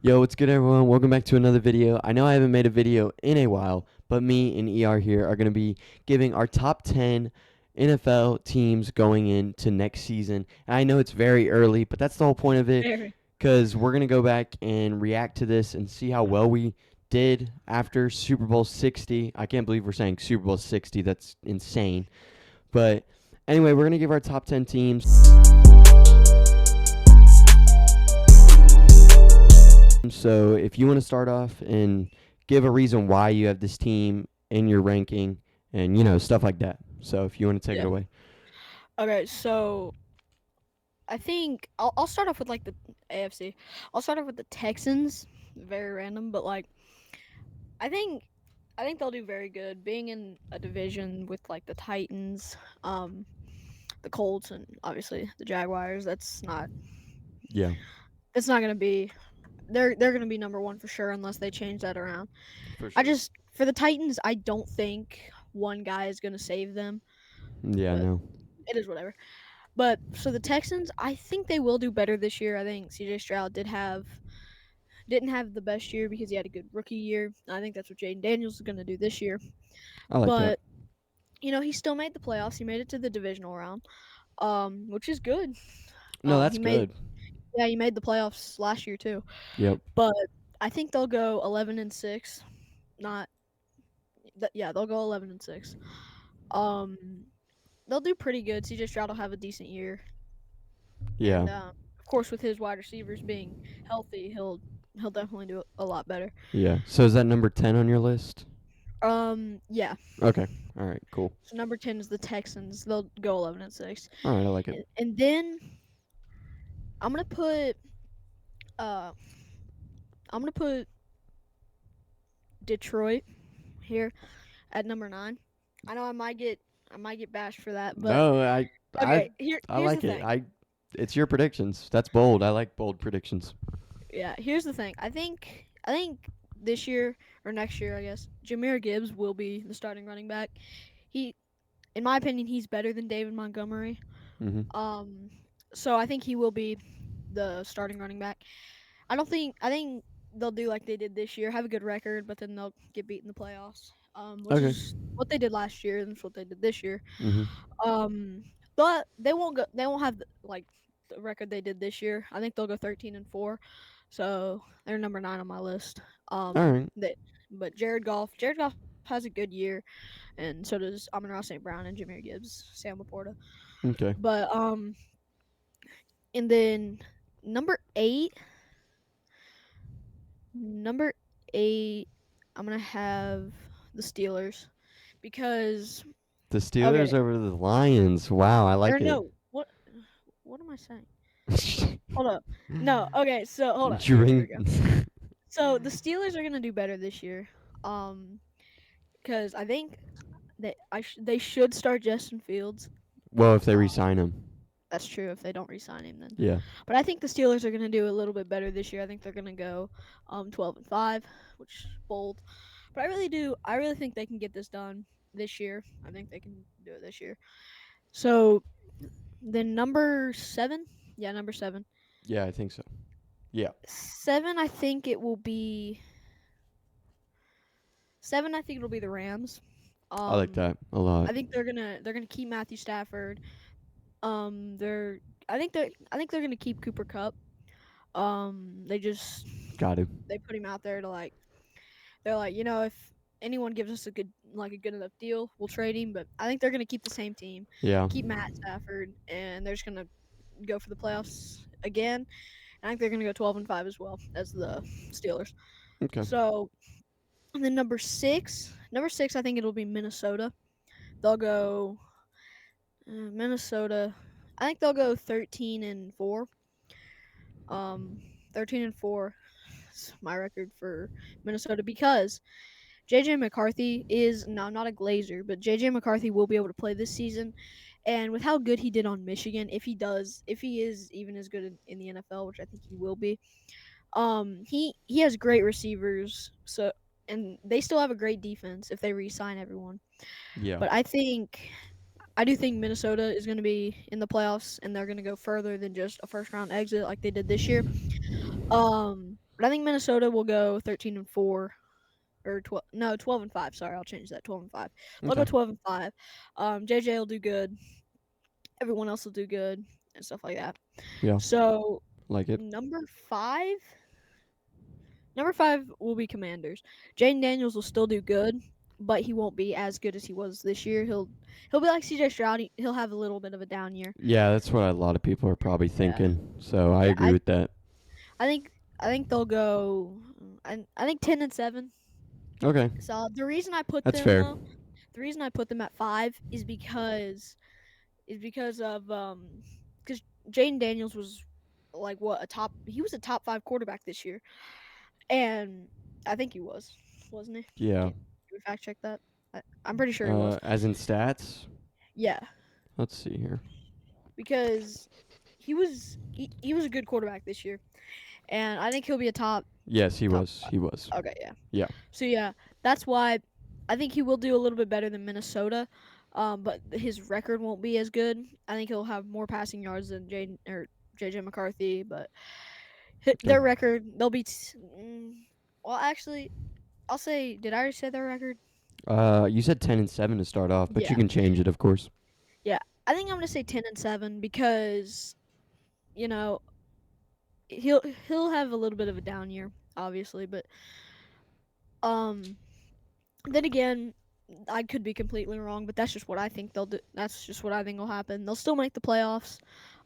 Yo, what's good, everyone? Welcome back to another video. I know I haven't made a video in a while, but me and ER here are going to be giving our top 10 NFL teams going into next season. And I know it's very early, but that's the whole point of it Very. because we're going to go back and react to this and see how well we did after Super Bowl 60. I can't believe we're saying Super Bowl 60. That's insane. But anyway, we're going to give our top 10 teams. So if you want to start off and give a reason why you have this team in your ranking and stuff like that. So if you want to take it Yeah. away. Okay, so I think I'll start off with like the AFC. I'll start off with the Texans. Very random, but like I think I think they'll do very good being in a division with like the Titans, the Colts, and obviously the Jaguars. Yeah, That's not gonna be. They're gonna be number one for sure unless they change that around. for I sure. just for the Titans, I don't think one guy is gonna save them, Yeah, but no. it is whatever. But so the Texans, I think they will do better this year. I think CJ Stroud didn't have the best year because he had a good rookie year. I think that's what Jaden Daniels is going to do this year. I like that. But he still made the playoffs. He made it to the divisional round, which is good. No, that's He made good. yeah he made the playoffs last year too. Yep. But I think they'll go 11-6. Not yeah, they'll go 11-6. Um, they'll do pretty good. CJ Stroud will have a decent year, Yeah. and of course with his wide receivers being healthy, he'll definitely do a lot better. Yeah. So is that number 10 on your list? Yeah. Okay. All right, cool. So number 10 is the Texans. They'll go 11-6, All right, I like it. and then I'm gonna put uh I'm gonna put Detroit here at number 9. I know I might get bashed for that, but No, I okay. I Here's the like it. thing. I It's your predictions. That's bold. I like bold predictions. Yeah, here's the thing. I think this year or next year, I guess, Jameer Gibbs will be the starting running back. He, in my opinion, he's better than David Montgomery. Mhm. Um, so I think he will be the starting running back. I think they'll do like they did this year, have a good record, but then they'll get beat in the playoffs. Which Okay. is what they did last year, and that's what they did this year. Mhm. Um, but they won't go. They won't have like the record they did this year. I think they'll go 13-4. So they're number 9 on my list. All right. That but Jared Goff has a good year, and so does Amon-Ra St. Brown and Jameer Gibbs, Sam Laporta. Okay. But and then number 8, number 8, I'm gonna have the Steelers because The Steelers okay, over the Lions. Wow, I or like it. no, what am I saying? Hold up. No, okay, so hold up. Here we Drink. go. So the Steelers are gonna do better this year, um, because I think they should start Justin Fields. Well, if they Um, re-sign him. that's true if they don't re-sign him then. Yeah. But I think the Steelers are gonna do a little bit better this year. I think they're gonna go 12-5, which is bold. But I really think they can get this done this year. I think they can do it this year. So then number 7, yeah, number 7. Yeah, I think so. Yeah. 7, I think it will be 7. I think it'll be the Rams. I like Um, that a lot. I think they're gonna keep Matthew Stafford. They're I think they're gonna keep Cooper Cup. They just Got to. they put him out there to like they're like if anyone gives us a good enough deal, we'll trade him. But I think they're gonna keep the same team, Yeah. keep Matt Stafford, and they're just gonna go for the playoffs again. And I think they're gonna go 12-5 as well as the Steelers. Okay. So and then number six, I think it'll be Minnesota. They'll go Minnesota. I think they'll go 13-4. Um, 13-4 is my record for Minnesota because JJ McCarthy is now not a Glazer, but JJ McCarthy will be able to play this season. And with how good he did on Michigan, if he is even as good in the NFL, which I think he will be, he has great receivers. So and they still have a great defense if they re-sign everyone. Yeah. But I do think Minnesota is going to be in the playoffs, and they're going to go further than just a first round exit like they did this year. Um, But I think Minnesota will go 13-4 or 12-5. Sorry, I'll change that. 12-5. They'll go Okay. 12-5. JJ will do good. Everyone else will do good and stuff like that. Yeah. So Like it. number five, number five will be Commanders. Jaden Daniels will still do good, but he won't be as good as he was this year. He'll be like CJ Stroud. He'll have a little bit of a down year. Yeah, that's what a lot of people are probably Yeah, thinking. So I yeah. agree with that. I think I think they'll go. I think 10-7. Okay. So the reason I put That's them fair. though, the reason I put them at five is because of because Jaden Daniels was like what a top he was a top five quarterback this year, and I think he was, wasn't he? Yeah. Can we fact check that? I'm pretty sure he was. As in stats? Yeah, Let's see here. because he was a good quarterback this year, and I think he'll be a Yes, he top. was. He was. Okay, yeah. Yeah. So yeah, that's why I think he will do a little bit better than Minnesota. But his record won't be as good. I think he'll have more passing yards than JJ McCarthy. But Okay. their record, they'll be. Well, actually, I'll say. Did I already say their record? You said 10-7 to start off, but you Yeah, can change it, of course. yeah. I think I'm gonna say 10-7 because you know he'll have a little bit of a down year, obviously. But um, then again, I could be completely wrong, but that's just what I think they'll do. That's just what I think will happen. They'll still make the playoffs,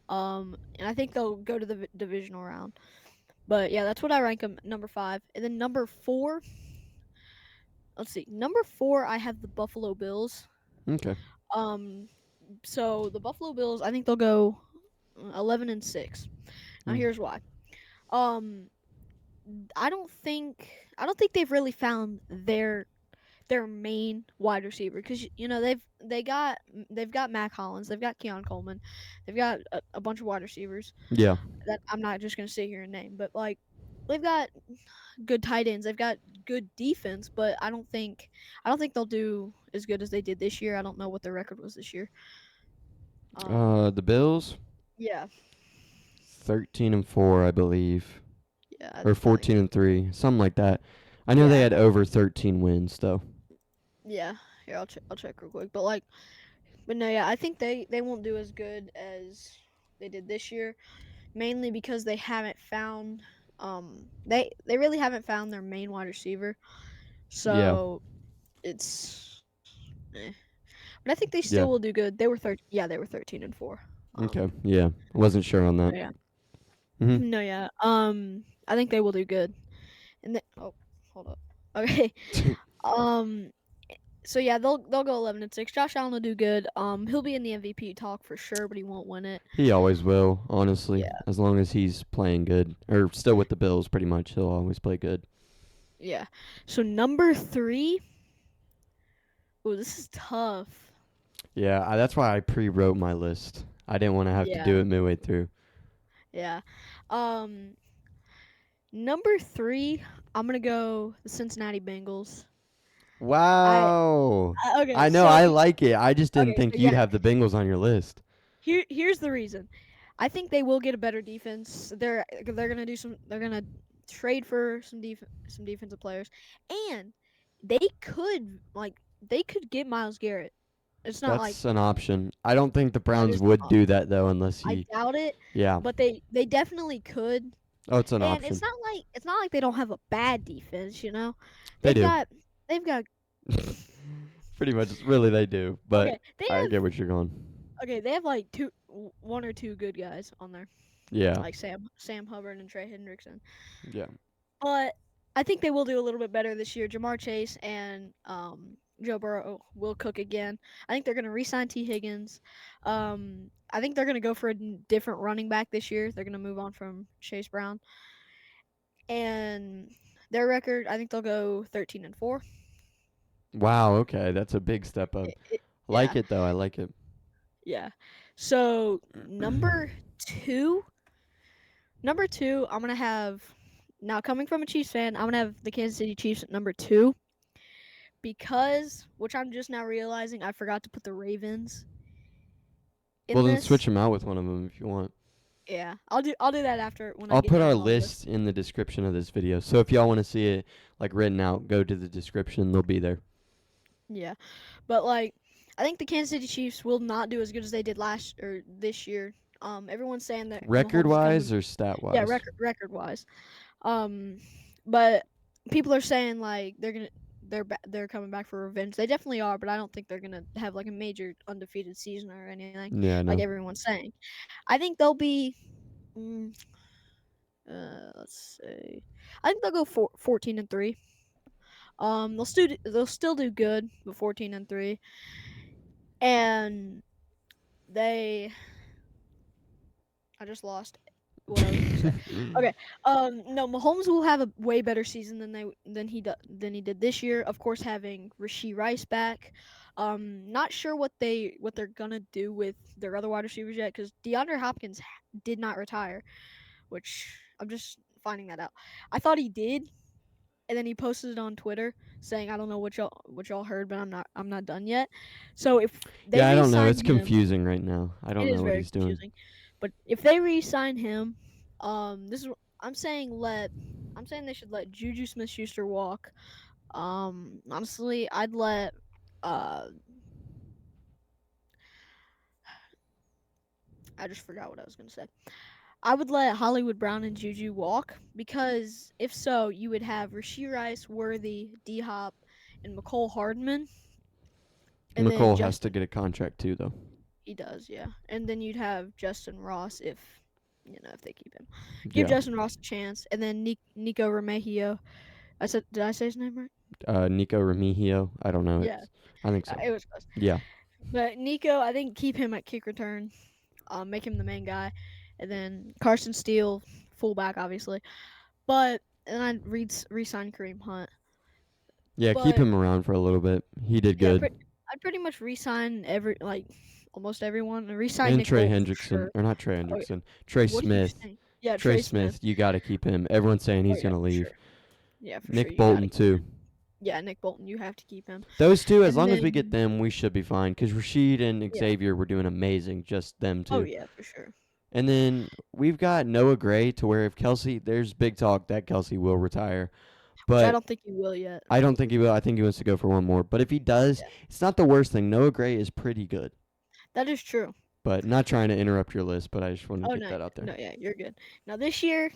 and I think they'll go to the divisional round. But yeah, that's what I rank them number five. And then number four, let's see, number four, I have the Buffalo Bills. Okay. Um, so the Buffalo Bills, I think they'll go 11-6. Now Mm. here's why. Um, I don't think they've really found their main wide receiver because they've got Mac Hollins, they've got Keon Coleman, they've got a bunch of wide receivers Yeah. that I'm not just gonna sit here and name, but like they've got good tight ends, they've got good defense, but I don't think they'll do as good as they did this year. I don't know what their record was this year. The Bills, Yeah, 13-4, I believe, yeah, or I think 14-3, something like that. I know they yeah, had over 13 wins, though. yeah. Here, I'll check real quick, but no, yeah, I think they won't do as good as they did this year. Mainly because they haven't found they really haven't found their main wide receiver. Yeah. So it's but I think they Yeah. still will do good. They were 13-4. Okay. Yeah. I wasn't sure on that. No, yeah. Mhm. No, yeah. I think they will do good. And then oh, hold up. Okay. Um so yeah, they'll go 11-6. Josh Allen will do good. He'll be in the MVP talk for sure, but he won't win it. He always will, honestly. Yeah. As long as he's playing good, or still with the Bills, pretty much, he'll always play good. Yeah. So number 3, oh, this is tough. Yeah, that's why I pre-wrote my list. I didn't want to have to Yeah. do it midway through. Yeah. Um, Number 3, I'm gonna go the Cincinnati Bengals. I Wow. okay, I know I like it. I just didn't so think you'd yeah, have the Bengals on your list. here's the reason. I think they will get a better defense. They're gonna do some. They're gonna trade for some defensive players, and they could get Miles Garrett. It's not like That's an option. I don't think the that Browns is an would do option. that though unless I he doubt it, yeah. but they definitely could. Oh, it's an And option. it's not like they don't have a bad defense. They They've do. got they've got Pretty much really they do, but okay. They I have get what you're going. okay. They have like one or two good guys on there, Yeah. like Sam Hubbard and Trey Hendrickson. Yeah. But I think they will do a little bit better this year. Jamar Chase and Joe Burrow will cook again. I think they're going to re-sign T. Higgins. I think they're going to go for a different running back this year. They're going to move on from Chase Brown. And their record, I think they'll go 13-4. Wow, okay. That's a big step up. Like Yeah, it though. I like it. yeah. So number two, I'm gonna have now coming from a Chiefs fan, I'm gonna have the Kansas City Chiefs at number 2 because, which I'm just now realizing, I forgot to put the Ravens Well, in then switch this. them out with one of them if you want. Yeah, I'll do that after when I I'll get put done our with all this. list in the description of this video. So if y'all want to see it like written out, go to the description. They'll be there. Yeah, but like I think the Kansas City Chiefs will not do as good as they did last or this year. Everyone's saying that Record Mahomes is gonna, wise or stat yeah, wise? record wise. Um, but people are saying like they're coming back for revenge. They definitely are, but I don't think they're gonna have like a major undefeated season or anything Yeah, like no. everyone's saying. I think they'll be. Mm, let's see. I think they'll go 14-3. They'll still do good with 14-3, and they. I just lost what I was gonna say. Okay. No, Mahomes will have a way better season than he did this year. Of course, having Rasheed Rice back. Not sure what they're gonna do with their other wide receivers yet because DeAndre Hopkins did not retire, which I'm just finding that out. I thought he did, and then he posted it on Twitter saying, "I don't know what y'all heard, but I'm not done yet." So if they Yeah, I don't know. It's re-sign him, confusing right now. I it don't is know what very he's doing. confusing. But if they re-sign him, this is I'm saying they should let Juju Smith-Schuster walk. Honestly, I'd let uh I just forgot what I was gonna say. I would let Hollywood Brown and Juju walk because if so, you would have Rasheed Rice, Worthy, D Hop, and McCole Hardman, and then McCole has to Justin. get a contract too, though. He does, yeah. And then you'd have Justin Ross if they keep him. Give Yeah. Justin Ross a chance, and then Nico Remigio. Did I say his name right? Nico Remigio. I don't know. Yeah, I think so. it was close. Yeah. But Nico, I think keep him at kick return. Make him the main guy, and then Carson Steele, fullback, obviously. But and I'd re-sign Kareem Hunt. Yeah, keep But him around for a little bit. He did yeah, good. I'd pretty much re-sign almost everyone. Re-sign And Nick Trey Bolton for Hendrickson. sure. Or not Trey Oh yeah, Hendrickson. Trey what are you Smith. saying? Yeah, Trey Trey Smith. Smith. You got to keep him. Everyone's saying Oh he's yeah, going to for leave. sure. Yeah, for sure. Nick You gotta Bolton, keep too. him. Yeah, Nick Bolton. You have to keep him. Those two, as And long as we get then them, we should be fine. Because Rashid and yeah. Xavier were doing amazing. Just them Oh two. yeah, for sure. And then we've got Noah Gray to where if Kelsey, there's big talk that Kelsey will retire. Which I But don't think he will yet. I don't think he will. I think he wants to go for one more. But if he does, Yeah, it's not the worst thing. Noah Gray is pretty good. that is true. But not trying to interrupt your list, but I just wanted to Oh get no, that out there. no, yeah, you're good. Now this year,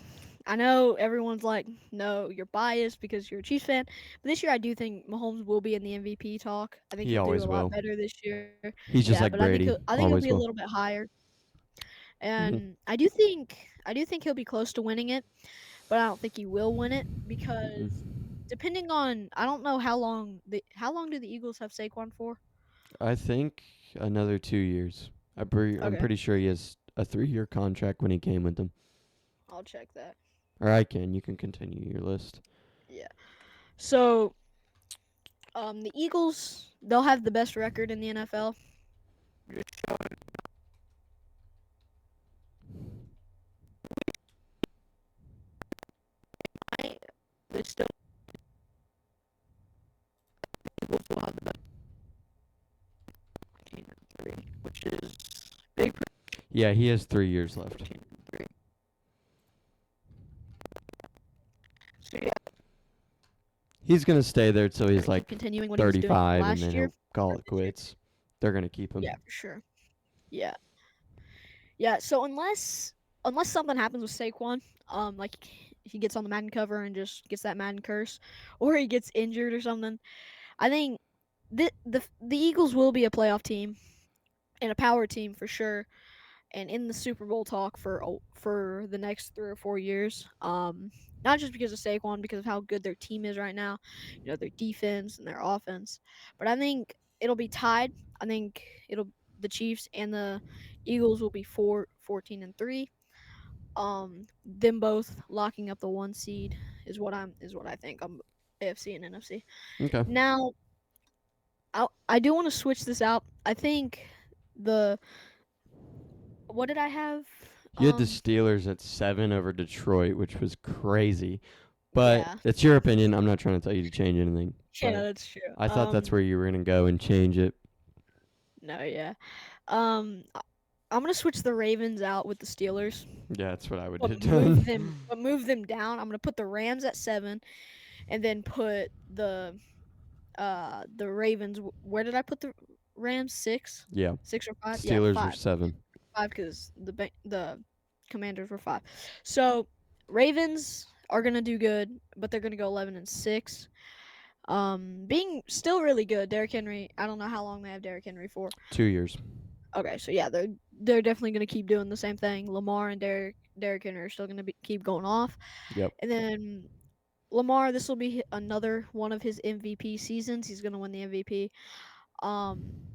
I know everyone's like, no, you're biased because you're a Chiefs fan. But this year, I do think Mahomes will be in the MVP talk. I think He he'll do a always lot will. better this year. He's Yeah, just but like Brady. I think he'll Always be a will. little bit higher. Hmm. And I do think he'll be close to winning it, but I don't think he will win it because depending on I don't know how long do the Eagles have Saquon for? I think another 2 years. I'm Okay, pretty sure he has a 3-year contract when he came with them. I'll check that. Or I can. You can continue your list. Yeah. So, the Eagles they'll have the best record in the NFL. They still Eagles will have the best 14-3, which is big for Yeah, he has 3 years left. 14-3. So yeah, He's gonna stay there till he's keep like continuing what he was doing 35, and last then year he'll call or it this year. quits. They're gonna keep him. Yeah, for sure. Yeah, yeah. So unless something happens with Saquon, like he gets on the Madden cover and just gets that Madden curse, or he gets injured or something, I think the Eagles will be a playoff team and a power team for sure, and in the Super Bowl talk for the next 3 or 4 years. Not just because of Saquon, because of how good their team is right now, their defense and their offense. But I think it'll be tied. I think it'll the Chiefs and the Eagles will be 14-3. Them both locking up the 1 seed is what I think on AFC and NFC. Okay. Now, I do want to switch this out. I think the what did I have? You had the Um, Steelers at 7 over Detroit, which was crazy. But yeah, it's your opinion. I'm not trying to tell you to change anything. yeah, But that's true. I thought that's where you were gonna go and change it. No, yeah. Um, I'm gonna switch the Ravens out with the Steelers, Yeah, that's what I would but have done. move them down. I'm gonna put the Rams at 7, and then put the Ravens. Where did I put the Rams? 6, Yeah, 6 or 5? Yeah, Steelers are 5. 7. 5 because the Commanders were 5. So Ravens are gonna do good, but they're gonna go 11-6. Being still really good. Derrick Henry. I don't know how long they have Derrick Henry for. 2 years. Okay, so yeah, they're definitely gonna keep doing the same thing. Lamar and Derrick Henry are still gonna keep going off, Yep. and then Lamar. This will be another one of his MVP seasons. He's gonna win the MVP.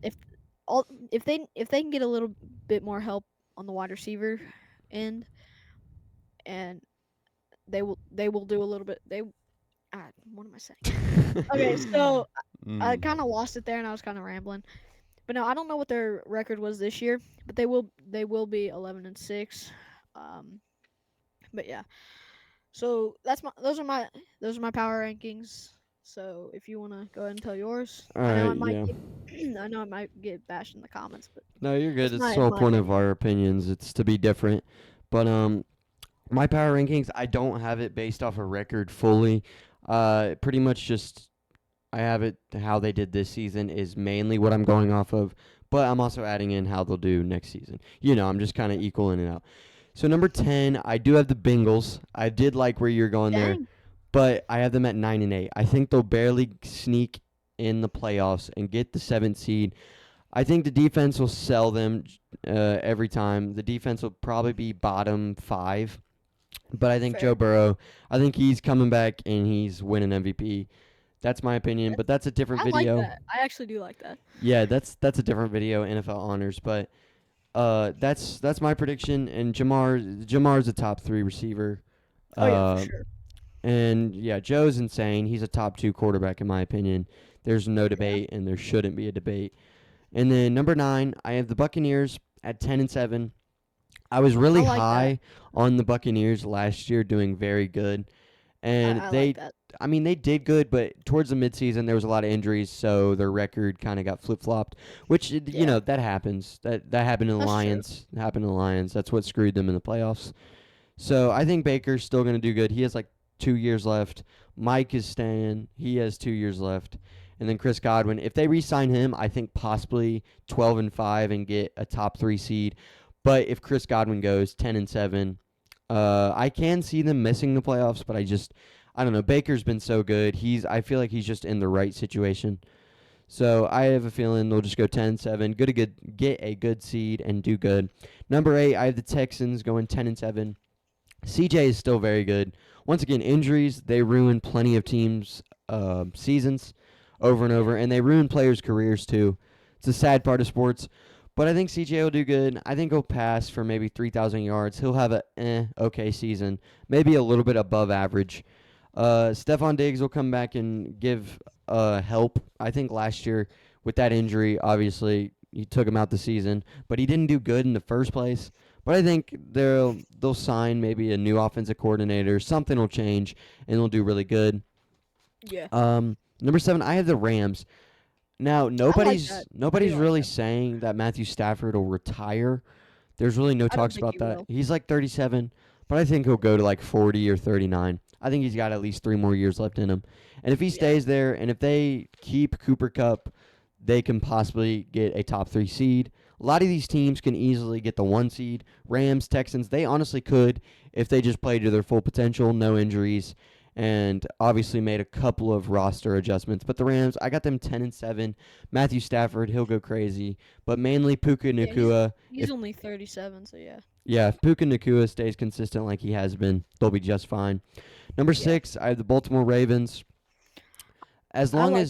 If all if they can get a little bit more help on the wide receiver end, and they will do a little bit. What am I saying? Okay, so I Mm. kind of lost it there, and I was kind of rambling. But no, I don't know what their record was this year, but they will be 11-6. Um, but yeah, so those are my power rankings. So if you want to go ahead and tell yours, All I know I right, might yeah. get I know I might get bashed in the comments, but No, you're good. that's It's my the whole my point of opinion. our opinions. It's to be different. But my power rankings, I don't have it based off a record fully. Pretty much just I have it how they did this season is mainly what I'm going off of. But I'm also adding in how they'll do next season. I'm just kind of equaling it out. So number 10, I do have the Bengals. I did like where you're going there, Dang. but I have them at 9-8. I think they'll barely sneak in the playoffs and get the 7th seed. I think the defense will sell them every time. The defense will probably be bottom 5, but I think Joe Fair. Burrow, I think he's coming back and he's winning MVP. That's my opinion, That's, but that's a different I like video. that. I actually do like that. Yeah, that's a different video, NFL honors, but that's my prediction. And Jamar's a top 3 receiver. Oh yeah, for Uh, sure. and yeah, Joe's insane. He's a top 2 quarterback in my opinion. There's no Yeah, debate, and there shouldn't be a debate. And then number 9, I have the Buccaneers at 10-7. I was I really like that. high on the Buccaneers last year, doing very good, and I like that. I mean, they did good, but towards the midseason there was a lot of injuries, so their record kind of got flip flopped. Which Yeah, that happens. That happened to the that's true. Lions. Happened to the Lions. That's what screwed them in the playoffs. So I think Baker's still going to do good. He has like 2 years left. Mike is staying. He has 2 years left. And then Chris Godwin, if they re-sign him, I think possibly 12-5 and get a top 3 seed. But if Chris Godwin goes 10-7, I can see them missing the playoffs. But I don't know. Baker's been so good. I feel like he's just in the right situation. So I have a feeling they'll just go 10-7, get a good seed and do good. Number 8, I have the Texans going 10-7. CJ is still very good. Once again, injuries, they ruin plenty of teams' seasons over and Yeah, over, and they ruin players' careers too. It's a sad part of sports. But I think CJ will do good. I think he'll pass for maybe 3,000 yards. He'll have a okay season, maybe a little bit above average. Stephon Diggs will come back and give help. I think last year with that injury, obviously he took him out the season, but he didn't do good in the first place. But I think they'll sign maybe a new offensive coordinator. Something will change, and they'll do really good. yeah. Number 7, I have the Rams. Now I like that. I do nobody's like really that. saying that Matthew Stafford will retire. There's really no I don't talks think about he that. will. He's like 37, but I think he'll go to like 40 or 39. I think he's got at least 3 more years left in him. And if he Yeah, stays there and if they keep Cooper Cup, they can possibly get a top 3 seed. A lot of these teams can easily get the 1 seed. Rams, Texans, they honestly could if they just played to their full potential, no injuries, and obviously made a couple of roster adjustments. But the Rams, I got them 10-7. Matthew Stafford, he'll go crazy, but mainly Puka yeah. He's Nakua. he's only 37, so yeah, If Puka Nakua stays consistent like he has been, they'll be just fine. Number yeah. 6, I have the Baltimore Ravens. As I long like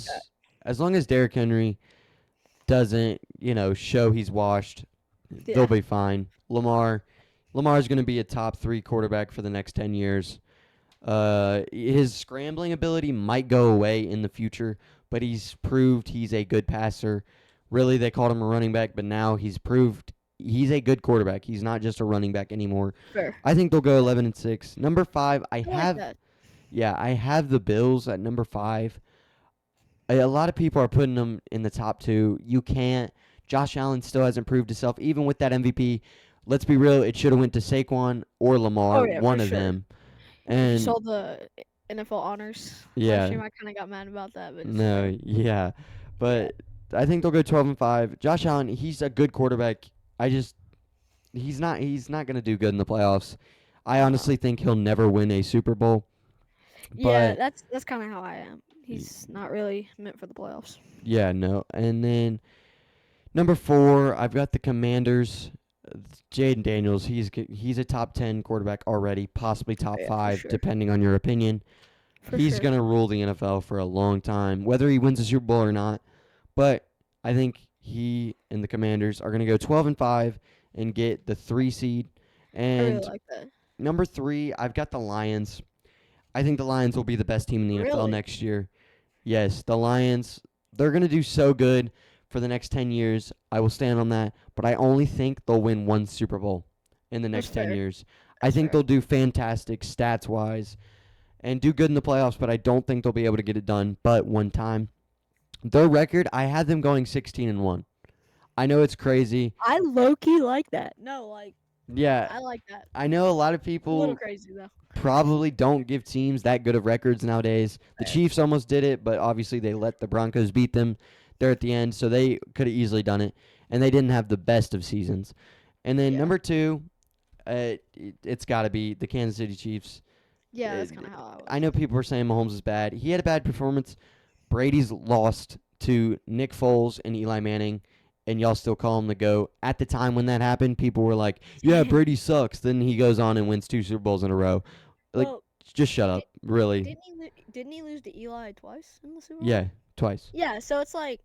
that. as Derrick Henry doesn't, show he's washed, they'll Yeah, be fine. Lamar's going to be a top 3 quarterback for the next 10 years. His scrambling ability might go away in the future, but he's proved he's a good passer. Really, they called him a running back, but now he's proved he's a good quarterback. He's not just a running back anymore. fair. I think they'll go 11-6. Number 5, I like that. I have the Bills at number 5. A lot of people are putting them in the top 2. You can't Josh Allen still hasn't proved himself, even with that MVP. Let's be real, it should have went to Saquon or Oh Lamar, yeah, for one of sure. them. If you And saw the NFL honors last yeah, year, I kind of got mad about that, but it's no, fair. yeah, Yeah. but I think they'll go 12-5. Josh Allen, he's a good quarterback. I just he's not gonna do good in the playoffs. I No. honestly think he'll never win a Super Bowl. Yeah, But that's kind of how I am. He's not really meant for the playoffs. yeah, no. And then number 4, I've got the Commanders. Jaden Daniels, he's a top 10 quarterback already, possibly top Yeah, for 5, sure. depending on your opinion. For He's sure. gonna rule the NFL for a long time, whether he wins the Super Bowl or not. But I think he and the Commanders are gonna go 12-5 and get the 3 seed. I really And like that. number 3, I've got the Lions. I think the Lions will be the best team in the NFL Really? next year. Yes, the Lions, they're going to do so good for the next 10 years. I will stand on that. But I only think they'll win one Super Bowl in the That's next 10 fair. years. I That's think fair. they'll do fantastic stats wise and do good in the playoffs, but I don't think they'll be able to get it done but one time. Their record, I had them going 16-1. I know it's crazy. I low key like that. No, like Yeah, I like that. I know a lot of A little people crazy though. probably don't give teams that good of records nowadays. The Fair. Chiefs almost did it, but obviously they let the Broncos beat them there at the end, so they could have easily done it, and they didn't have the best of seasons. And then Yeah. number 2, it's got to be the Kansas City Chiefs. Yeah, Uh, that's kind of how I was. I know people were saying Mahomes is bad. He had a bad performance. Brady's lost to Nick Foles and Eli Manning, and y'all still call him the GOAT. At the time when that happened, people were like, yeah, Dang. Brady sucks. Then he goes on and wins 2 Super Bowls in a row. Like, Well, just shut did, up. Really. didn't he lose to Eli twice in the Super Bowl? Yeah, twice. Yeah, so it's like,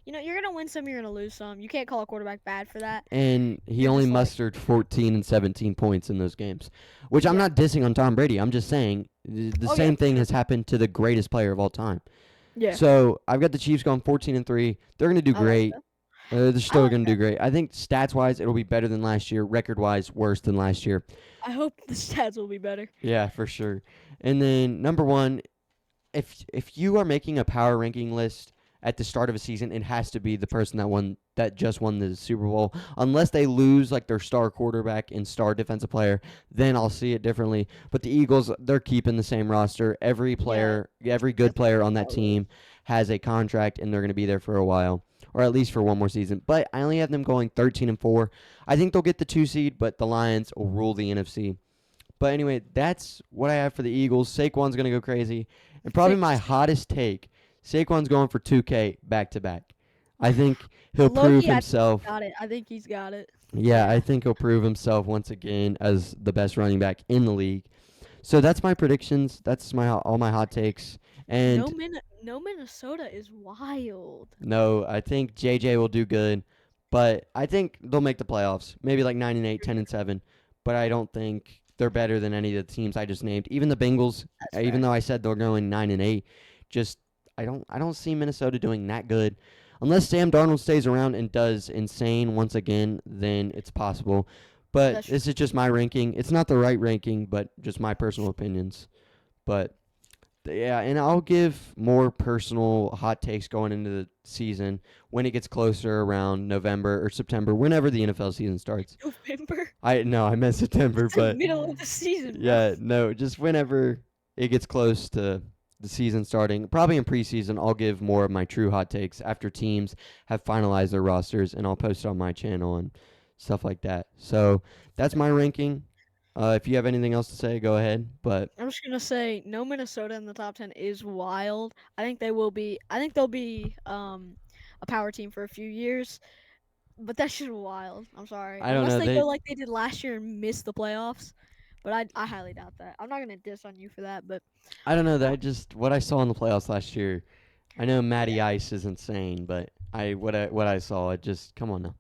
you're gonna win some, you're gonna lose some. You can't call a quarterback bad for that. And he You're only just like, mustered 14 and 17 points in those games, which I'm yeah. not dissing on Tom Brady. I'm just saying the Oh yeah, same for thing sure. has happened to the greatest player of all time. Yeah, So I've got the Chiefs going 14-3. They're going to do I like great. that. They're I still like going to that. do great. I think stats wise, it'll be better than last year. Record wise, worse than last year. I hope the stats will be better. Yeah, for sure. And then number 1, if you are making a power ranking list at the start of a season, it has to be the person that just won the Super Bowl. Unless they lose like their star quarterback and star defensive player, then I'll see it differently. But the Eagles, they're keeping the same roster. Every Yeah, player, every good that's player on how that it was. team has a contract and they're going to be there for a while. Or at least for one more season. But I only have them going 13-4. I think they'll get the 2 seed, but the Lions will rule the NFC. But anyway, that's what I have for the Eagles. Saquon's going to go crazy. And probably my hottest take, Saquon's going for 2K back to back. I think he'll prove Loki, I think he's himself. got it. I think he's got it. Yeah, I Yeah. think he'll prove himself once again as the best running back in the league. So that's my predictions. That's all my hot takes. And No Minnesota is wild. no, I think JJ will do good, but I think they'll make the playoffs. Maybe like 9-8, For sure. 10-7, but I don't think they're better than any of the teams I just named. Even the Bengals, That's even fair. though I said they're going 9-8, just I don't see Minnesota doing that good. Unless Sam Darnold stays around and does insane once again, then it's possible. But That's true. this is just my ranking. It's not the right ranking, but just my personal opinions. But yeah, and I'll give more personal hot takes going into the season when it gets closer around November or September, whenever the NFL season starts. November. I meant September, It's the but middle of the season, bro. yeah, no, just whenever it gets close to the season starting. Probably in preseason, I'll give more of my true hot takes after teams have finalized their rosters, and I'll post it on my channel and stuff like that. So that's my ranking. If you have anything else to say, go ahead. But I'm just gonna say no Minnesota in the top 10 is wild. I think they will be. I think they'll be a power team for a few years. But that's just wild. I'm sorry. I don't Unless know. they go They like they did last year and miss the playoffs. But I highly doubt that. I'm not gonna diss on you for that, but I don't know. That um, just what I saw in the playoffs last year. I know Matty yeah, Ice is insane, but what I saw, it just come on now.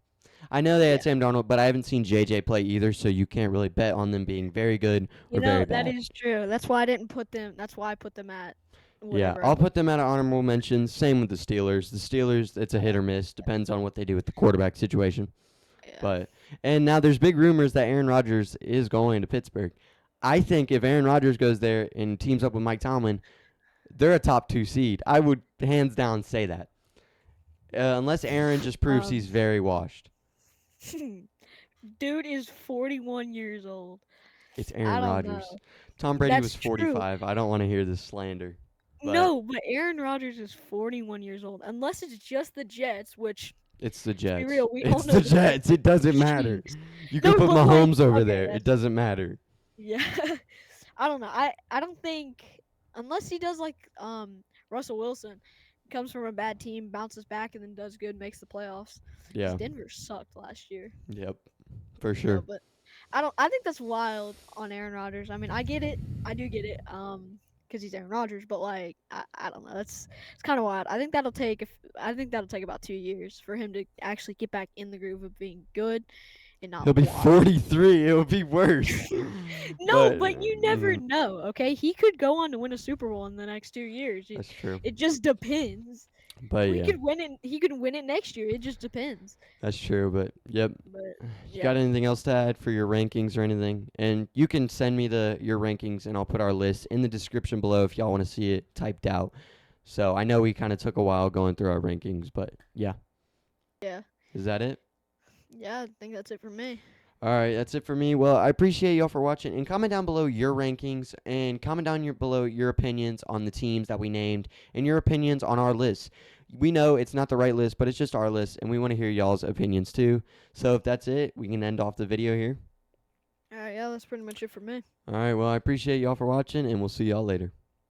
I know they yeah. had Sam Darnold, but I haven't seen JJ play either, so you can't really bet on them being very good or very That bad. is true. That's why I didn't put them. That's why I put them at Yeah, whatever I I'll put put them at honorable mentions. Same with the Steelers. The Steelers, it's a hit or miss. Depends on what they do with the quarterback situation. them. Yeah. But and now there's big rumors that Aaron Rodgers is going to Pittsburgh. I think if Aaron Rodgers goes there and teams up with Mike Tomlin, they're a top 2 seed. I would hands down say that. Unless Aaron just proves he's Um, very washed. Dude is 41 years old. It's I Aaron don't Rodgers. know. Tom Brady was That's true. 45. I don't want to hear this slander. But No, but Aaron Rodgers is 41 years old. Unless it's just the Jets, which, it's the to be Jets. real, we all It's know the the Jets. Jets. It doesn't matter. Jeez. You could No, put but like, Mahomes over okay, there. It that's doesn't matter. yeah. I don't know. I don't think unless he does like Russell Wilson, comes from a bad team, bounces back, and then does good, makes the playoffs. Because Yeah. Denver sucked last year. Yep. For No, sure. but I don't. I think that's wild on Aaron Rodgers. I mean, I get it. I do get it. Because he's Aaron Rodgers, but like, I don't know. It's kind of wild. I think that'll take. I think that'll take about 2 years for him to actually get back in the groove of being good and not He'll be washed. 43. It would be worse. No, But but you never know. Okay, he could go on to win a Super Bowl in the next 2 years. that's true. It just depends. But We yeah, could win it. He could win it next year. It just depends. that's true. But yep. But You got yeah, anything else to add for your rankings or anything? And you can send me your rankings, and I'll put our list in the description below if y'all want to see it typed out. So I know we kind of took a while going through our rankings, but yeah. yeah, Is that it? yeah. I think that's it for me. All right, that's it for me. Well, I appreciate y'all for watching, and comment down below your rankings, and comment down below your opinions on the teams that we named, and your opinions on our list. We know it's not the right list, but it's just our list, and we want to hear y'all's opinions too. So if that's it, we can end off the video here. All right, yeah, that's pretty much it for me. All right, well, I appreciate y'all for watching, and we'll see y'all later.